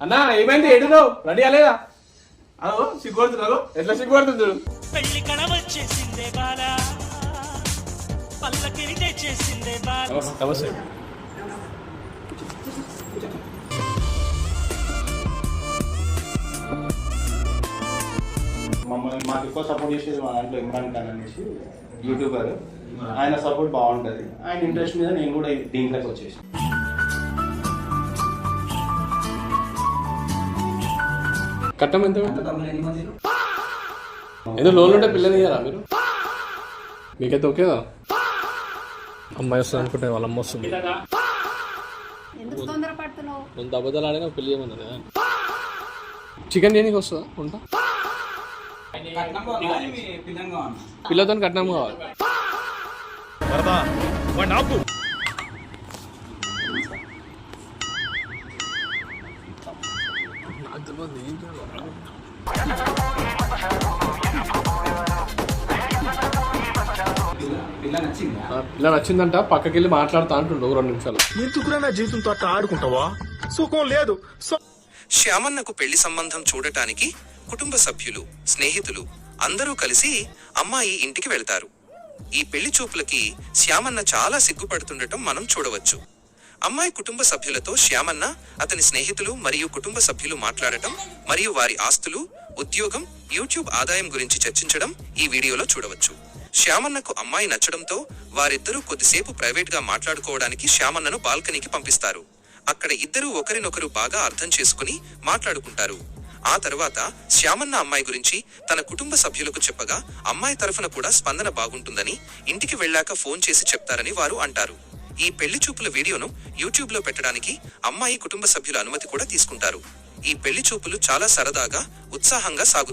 అన్నా ఏమైంది ఎడున్నావు రెడీ అలేదా అదో సిగ్గుపడుతున్నావు ఎట్లా సిగ్గుపడుతుంది చూడు పెళ్లి కడవచ్చేసిందే బాలా పల్లకిని తెచ్చేసిందే బాలా నమస్తే మమ్మల్ని మాకు ఎక్కువ సపోర్ట్ చేసేది మా దాంట్లో ఇమ్రాన్ ఖాన్ అనేసి యూట్యూబర్ ఆయన సపోర్ట్ బాగుంటుంది ఆయన ఇంట్రెస్ట్ మీద నేను కూడా దీంట్లోకి వచ్చేసి కట్టం ఎంత ఏదో లోన్ ఉంటే పిల్లని ఇయ్యారా మీరు మీకైతే ఓకేదా అమ్మాయి వస్తుంది అనుకుంటే వాళ్ళ అమ్మ వస్తుంది కొంత అబద్ధాలు ఆడినా పెళ్లి చేయమన్నారు కదా చికెన్ చేయడానికి వస్తుందా ఉంటా పిల్లతో కట్నం కావాలి పిల్ల నచ్చిందంట పక్కకి వెళ్ళి మాట్లాడుతా అంటుండు 2 నిమిషాలు ఎందుకురా నా జీవితంతో అట్లా ఆడుకుంటావా సుఖం లేదు శ్యామన్నకు పెళ్లి సంబంధం చూడటానికి కుటుంబ సభ్యులు స్నేహితులు అందరూ కలిసి అమ్మాయి ఇంటికి వెళ్తారు. ఈ పెళ్లి చూపులకి శ్యామన్న చాలా సిగ్గుపడుతుండటం మనం చూడవచ్చు. అమ్మాయి కుటుంబ సభ్యులతో శ్యామన్న అతని స్నేహితులు మరియు కుటుంబ సభ్యులు మాట్లాడటం మరియు వారి ఆస్తులు, ఉద్యోగం, యూట్యూబ్ ఆదాయం గురించి చర్చించడం ఈ వీడియోలో చూడవచ్చు. శ్యామన్నకు అమ్మాయి నచ్చడంతో వారిద్దరూ కొద్దిసేపు ప్రైవేట్ గా మాట్లాడుకోవడానికి శ్యామన్నను బాల్కనీకి పంపిస్తారు. అక్కడ ఇద్దరూ ఒకరినొకరు బాగా అర్థం చేసుకుని మాట్లాడుకుంటారు. ఆ తర్వాత శ్యామన్న అమ్మాయి గురించి తన కుటుంబ సభ్యులకు చెప్పగా అమ్మాయి తరఫున కూడా స్పందన బాగుంటుందని ఇంటికి వెళ్ళాక ఫోన్ చేసి చెప్తారని వారు అంటారు. ఈ పెళ్లి చూపుల వీడియోను యూట్యూబ్ లో పెట్టడానికి అమ్మాయి కుటుంబ సభ్యుల అనుమతి కూడా తీసుకుంటారు. ఈ పెళ్లి చూపులు చాలా సరదాగా, ఉత్సాహంగా సాగుతాయి.